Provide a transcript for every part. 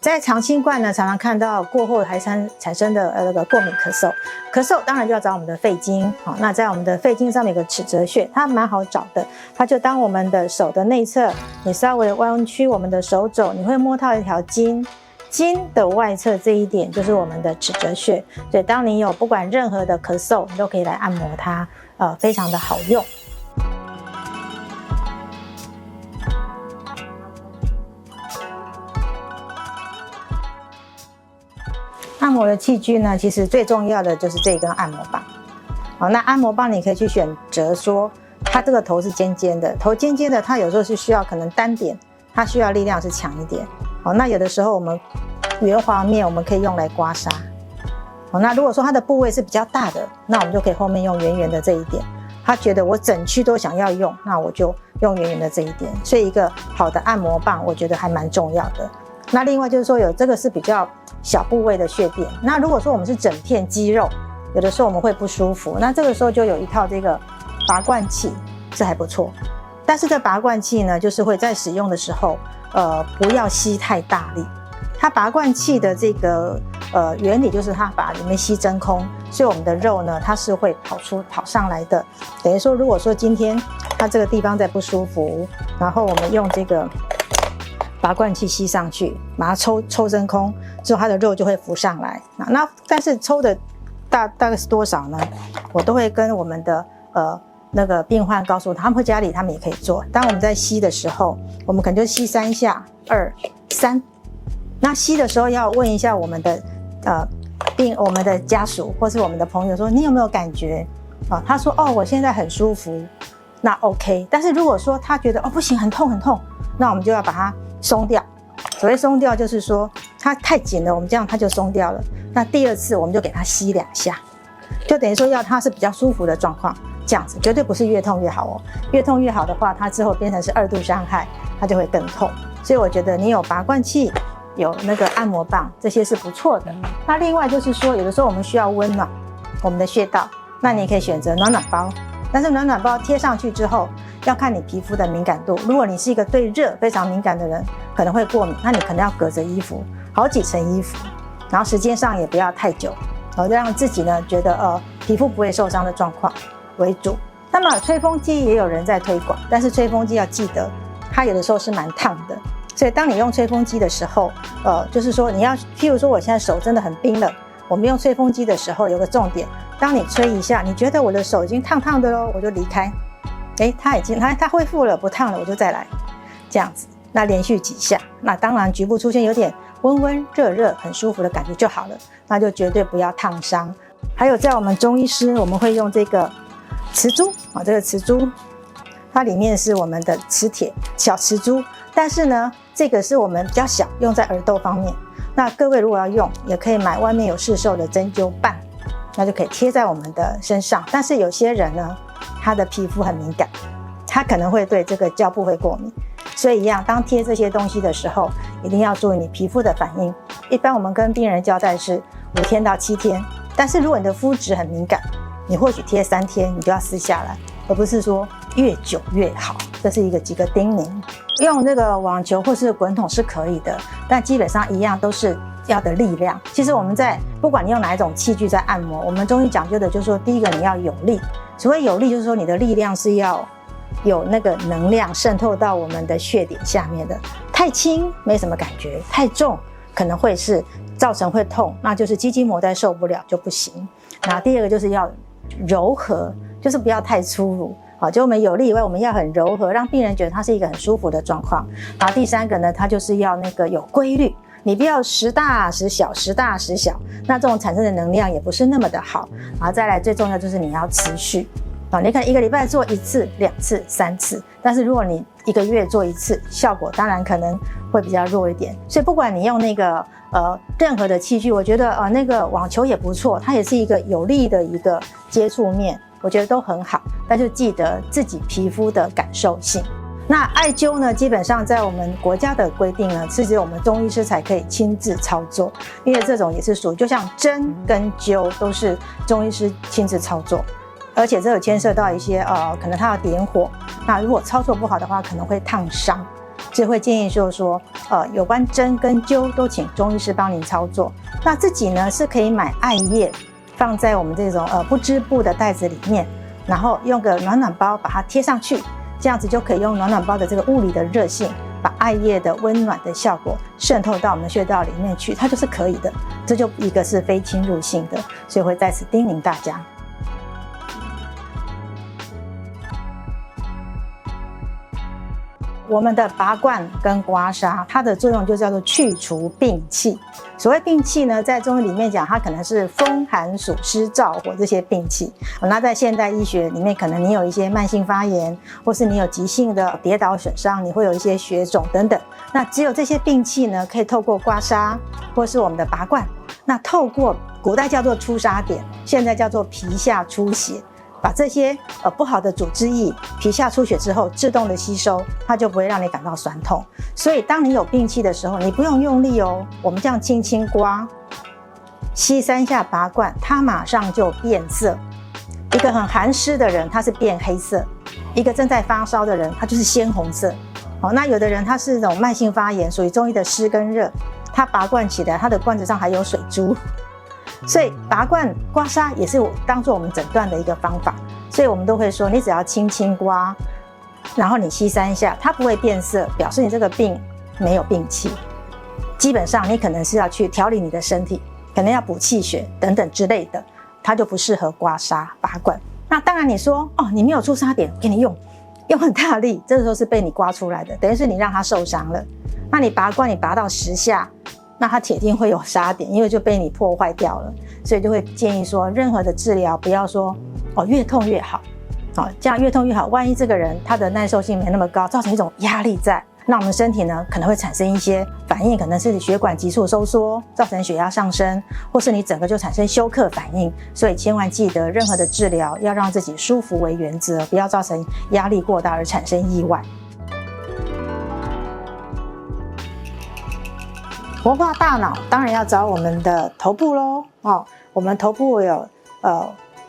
在长新冠呢，常常看到过后还产生的那个过敏咳嗽，咳嗽当然就要找我们的肺经。好，那在我们的肺经上面有个尺泽穴，它蛮好找的，它就当我们的手的内侧，你稍微弯曲我们的手肘，你会摸到一条筋。筋的外侧这一点就是我们的尺泽穴，所以当你有不管任何的咳嗽，你都可以来按摩它，非常的好用。按摩的器具呢，其实最重要的就是这一根按摩棒。好，那按摩棒你可以去选择说，它这个头是尖尖的，头尖尖的，它有时候是需要可能单点，它需要力量是强一点。好，那有的时候我们圆滑面我们可以用来刮痧。好，那如果说它的部位是比较大的，那我们就可以后面用圆圆的这一点。他觉得我整区都想要用，那我就用圆圆的这一点。所以一个好的按摩棒，我觉得还蛮重要的。那另外就是说有这个是比较小部位的血便。那如果说我们是整片肌肉，有的时候我们会不舒服，那这个时候就有一套这个拔罐器，这还不错。但是这拔罐器呢，就是会在使用的时候，不要吸太大力。它拔罐器的这个原理就是它把里面吸真空，所以我们的肉呢，它是会跑上来的。等于说，如果说今天它这个地方在不舒服，然后我们用这个拔罐器吸上去，把它抽真空之后，它的肉就会浮上来。那但是抽的大概是多少呢？我都会跟我们的那个病患告诉他们，会家里他们也可以做。当我们在吸的时候，我们可能就吸3下，2、3。那吸的时候要问一下我们的我们的家属或是我们的朋友说，你有没有感觉？他说我现在很舒服，那 OK。但是如果说他觉得不行，很痛很痛，那我们就要把它松掉。所谓松掉就是说它太紧了，我们这样它就松掉了。那第二次我们就给它吸2下，就等于说要它是比较舒服的状况。这样子绝对不是越痛越好哦，越痛越好的话，它之后变成是2度伤害，它就会更痛。所以我觉得你有拔罐器，有那个按摩棒，这些是不错的。那另外就是说，有的时候我们需要温暖我们的穴道，那你可以选择暖暖包。但是暖暖包贴上去之后，要看你皮肤的敏感度。如果你是一个对热非常敏感的人，可能会过敏，那你可能要隔着衣服，好几层衣服，然后时间上也不要太久，然后让自己呢觉得皮肤不会受伤的状况为主。那么吹风机也有人在推广，但是吹风机要记得，它有的时候是蛮烫的。所以当你用吹风机的时候，就是说你要，譬如说我现在手真的很冰冷，我们用吹风机的时候有个重点，当你吹一下，你觉得我的手已经烫烫的咯，我就离开。它恢复了，不烫了，我就再来，这样子。那连续几下，那当然局部出现有点温温热热很舒服的感觉就好了，那就绝对不要烫伤。还有在我们中医师，我们会用这个磁珠这个磁珠它里面是我们的磁铁小磁珠，但是呢这个是我们比较小，用在耳窦方面。那各位如果要用，也可以买外面有市售的针灸棒，那就可以贴在我们的身上。但是有些人呢，他的皮肤很敏感，他可能会对这个胶布会过敏，所以一样，当贴这些东西的时候，一定要注意你皮肤的反应。一般我们跟病人交代是5天到7天，但是如果你的肤质很敏感，你或许贴3天你就要撕下来，而不是说越久越好。这是几个叮咛。用这个网球或是滚筒是可以的，但基本上一样都是要的力量。其实我们不管你用哪一种器具在按摩，我们中医讲究的就是说，第一个你要有力。所谓有力，就是说你的力量是要有那个能量渗透到我们的穴点下面的。太轻没什么感觉，太重可能会是造成会痛，那就是肌筋膜带受不了就不行。那第二个就是要柔和，就是不要太粗鲁。好，就我们有力以外，我们要很柔和，让病人觉得它是一个很舒服的状况。然后第3个呢，它就是要那个有规律，你不要时大时小，时大时小，那这种产生的能量也不是那么的好。然后再来最重要就是你要持续。你可能1个礼拜做1次、2次、3次，但是如果你1个月做1次，效果当然可能会比较弱一点。所以不管你用那个任何的器具，我觉得那个网球也不错，它也是一个有力的一个接触面，我觉得都很好。但是记得自己皮肤的感受性。那艾灸呢，基本上在我们国家的规定呢，是只有我们中医师才可以亲自操作，因为这种也是属于就像针跟灸都是中医师亲自操作。而且这有牵涉到一些可能它要点火，那如果操作不好的话，可能会烫伤。所以会建议说有关针跟灸都请中医师帮您操作。那自己呢是可以买艾叶，放在我们这种不织布的袋子里面，然后用个暖暖包把它贴上去，这样子就可以用暖暖包的这个物理的热性，把艾叶的温暖的效果渗透到我们的穴道里面去，它就是可以的。这就一个是非侵入性的，所以会在此叮咛大家。我们的拔罐跟刮痧，它的作用就叫做去除病气。所谓病气呢，在中医里面讲，它可能是风寒暑湿燥火这些病气。那在现代医学里面，可能你有一些慢性发炎，或是你有急性的跌倒损伤，你会有一些血肿等等。那只有这些病气呢，可以透过刮痧或是我们的拔罐，那透过古代叫做出痧点，现在叫做皮下出血。把这些不好的组织液皮下出血之后自动的吸收，它就不会让你感到酸痛。所以当你有病气的时候，你不用用力哦，我们这样轻轻刮，吸3下拔罐，它马上就变色。一个很寒湿的人，他是变黑色；一个正在发烧的人，他就是鲜红色。那有的人他是这种慢性发炎，属于中医的湿跟热，他拔罐起来，他的罐子上还有水珠。所以拔罐刮痧也是当做我们诊断的一个方法，所以我们都会说，你只要轻轻刮，然后你吸3下，它不会变色，表示你这个病没有病气。基本上你可能是要去调理你的身体，可能要补气血等等之类的，它就不适合刮痧拔罐。那当然你说你没有出痧点，给你用很大力，这个时候是被你刮出来的，等于是你让它受伤了。那你拔罐你拔到10下，那它铁定会有痧点，因为就被你破坏掉了，所以就会建议说，任何的治疗不要说越痛越好，这样越痛越好，万一这个人他的耐受性没那么高，造成一种压力在，那我们身体呢可能会产生一些反应，可能是血管急速收缩，造成血压上升，或是你整个就产生休克反应。所以千万记得，任何的治疗要让自己舒服为原则，不要造成压力过大而产生意外。活化大脑当然要找我们的头部咯。我们头部有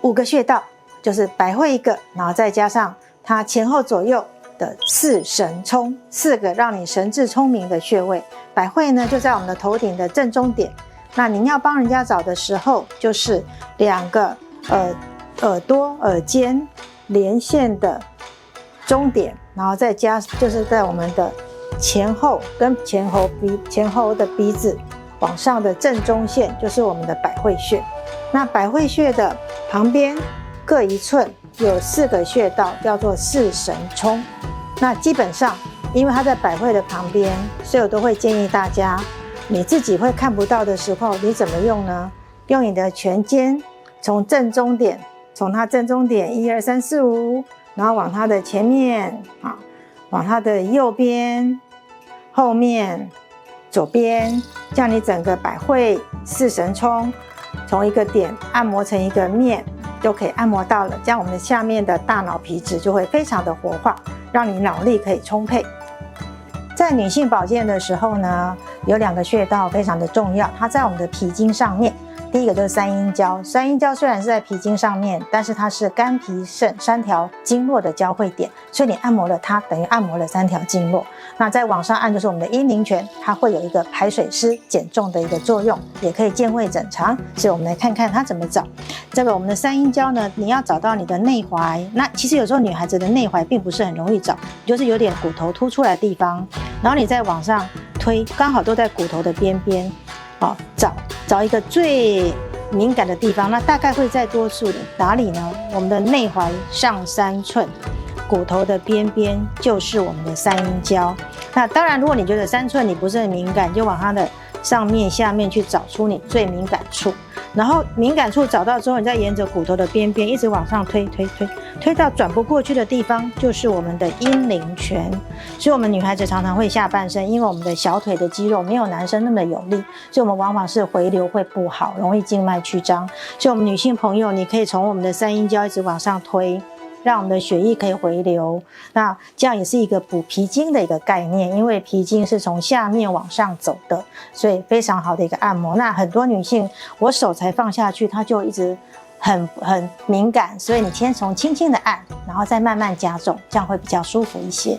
5个穴道，就是百会1个，然后再加上它前后左右的4神聪，4个让你神志聪明的穴位。百会呢就在我们的头顶的正中点，那您要帮人家找的时候，就是2个耳朵耳尖连线的中点，然后再加就是在我们的前后跟前后的鼻子往上的正中线，就是我们的百会穴。那百会穴的旁边各1寸有4个穴道，叫做4神聪。那基本上因为它在百会的旁边，所以我都会建议大家，你自己会看不到的时候，你怎么用呢？用你的拳尖，从正中点，从它正中点1、2、3、4、5，然后往它的前面往它的右边、后面、左边，这样你整个百会4神聪从一个点按摩成一个面，就可以按摩到了。这样我们的下面的大脑皮质就会非常的活化，让你脑力可以充沛。在女性保健的时候呢，有2个穴道非常的重要，它在我们的脾经上面。第一个就是三阴交，三阴交虽然是在脾经上面，但是它是肝脾肾3条经络的交汇点，所以你按摩了它，等于按摩了3条经络。那再往上按就是我们的阴陵泉，它会有一个排水湿减重的一个作用，也可以健胃整肠。所以我们来看看它怎么找。这个我们的三阴交呢，你要找到你的内踝，那其实有时候女孩子的内踝并不是很容易找，就是有点骨头凸出来的地方，然后你再往上推，刚好都在骨头的边边。找一个最敏感的地方，那大概会在多数的哪里呢？我们的内踝上3寸，骨头的边边就是我们的三阴交。那当然，如果你觉得3寸你不是很敏感，就往它的上面、下面去找出你最敏感处。然后敏感处找到之后，你再沿着骨头的边边一直往上推到转不过去的地方，就是我们的阴陵泉。所以我们女孩子常常会下半身，因为我们的小腿的肌肉没有男生那么有力，所以我们往往是回流会不好，容易静脉曲张。所以我们女性朋友，你可以从我们的三阴交一直往上推，让我们的血液可以回流。那这样也是一个补脾经的一个概念，因为脾经是从下面往上走的，所以非常好的一个按摩。那很多女性，我手才放下去，她就一直很敏感，所以你先从轻轻的按，然后再慢慢加重，这样会比较舒服一些。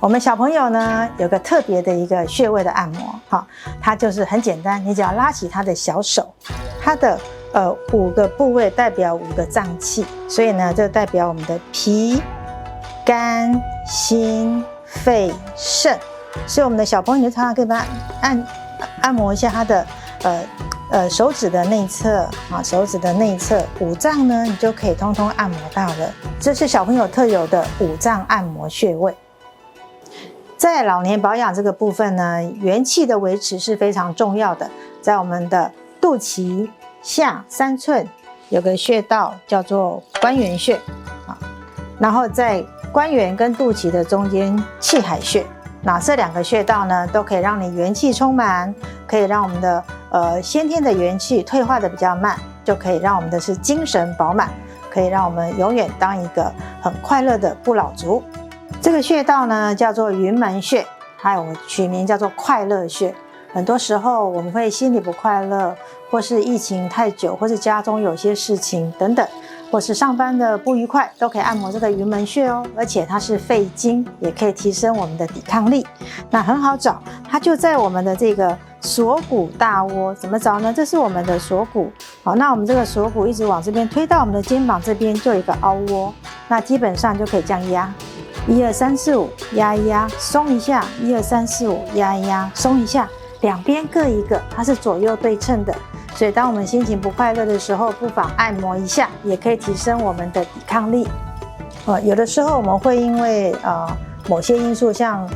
我们小朋友呢有个特别的一个穴位的按摩，哈，它就是很简单，你只要拉起他的小手，它的5个部位代表5个脏器，所以呢就代表我们的脾、肝、心、肺、肾。所以我们的小朋友就常常可以帮他按摩一下他的手指的内侧啊，手指的内侧5脏呢，你就可以通通按摩到了。这是小朋友特有的5脏按摩穴位。在老年保养这个部分呢，元气的维持是非常重要的。在我们的肚脐下3寸有个穴道叫做关元穴啊，然后在关元跟肚脐的中间气海穴。那这2个穴道呢，都可以让你元气充满，可以让我们的先天的元气退化的比较慢，就可以让我们的是精神饱满，可以让我们永远当一个很快乐的不老族。这个穴道呢叫做云门穴，还有取名叫做快乐穴。很多时候我们会心里不快乐，或是疫情太久，或是家中有些事情等等，或是上班的不愉快，都可以按摩这个云门穴哦。而且它是肺经，也可以提升我们的抵抗力。那很好找，它就在我们的这个锁骨大窝。怎么找呢？这是我们的锁骨。好，那我们这个锁骨一直往这边推到我们的肩膀这边，就有一个凹窝。那基本上就可以这样压，1、2、3、4、5，压一压，松一下，1、2、3、4、5，压一压，松一下。2边各一个，它是左右对称的，所以当我们心情不快乐的时候，不妨按摩一下，也可以提升我们的抵抗力。有的时候我们会因为某些因素，像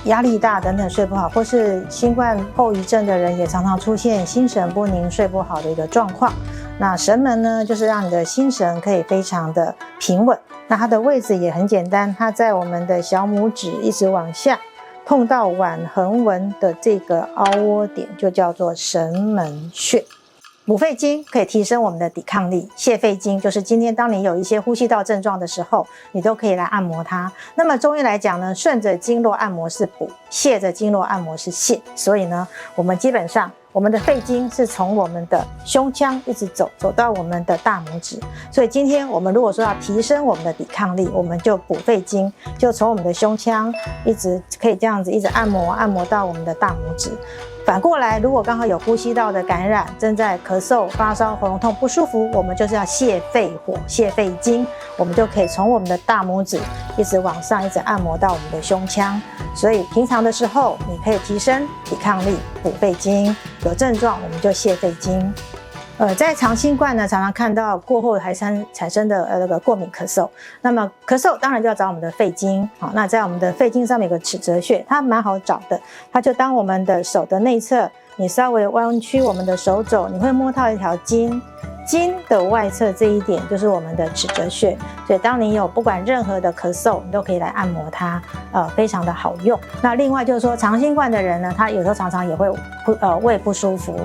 压力大等等睡不好，或是新冠后遗症的人也常常出现心神不宁、睡不好的一个状况。那神门呢，就是让你的心神可以非常的平稳。那它的位置也很简单，它在我们的小拇指一直往下。碰到腕横纹的这个凹窝点，就叫做神门穴。补肺经可以提升我们的抵抗力，泻肺经就是今天当你有一些呼吸道症状的时候，你都可以来按摩它。那么中医来讲呢，顺着经络按摩是补，泻着经络按摩是泻。所以呢，我们基本上我们的肺经是从我们的胸腔一直走到我们的大拇指。所以今天我们如果说要提升我们的抵抗力，我们就补肺经，就从我们的胸腔一直可以这样子一直按摩到我们的大拇指。反过来，如果刚好有呼吸道的感染，正在咳嗽、发烧、喉咙痛不舒服，我们就是要泻肺火、泻肺经，我们就可以从我们的大拇指一直往上，一直按摩到我们的胸腔。所以平常的时候，你可以提升抵抗力、补肺经；有症状，我们就泻肺经。在长新冠呢，常常看到过后还产生的那个过敏咳嗽。那么咳嗽当然就要找我们的肺经。好，那在我们的肺经上面有个尺泽穴，它蛮好找的。它就当我们的手的内侧，你稍微弯曲我们的手肘，你会摸到一条筋。筋的外侧这一点就是我们的尺泽穴，所以当你有不管任何的咳嗽，你都可以来按摩它，非常的好用。那另外就是说，长新冠的人呢，他有时候常常也会胃不舒服，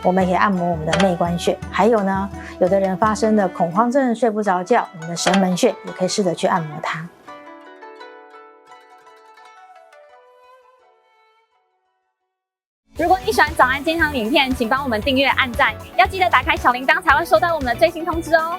我们也可以按摩我们的内关穴。还有呢，有的人发生的恐慌症、睡不着觉，我们的神门穴也可以试着去按摩它。如果你喜欢早安健康影片，请帮我们订阅、按赞，要记得打开小铃铛才会收到我们的最新通知哦。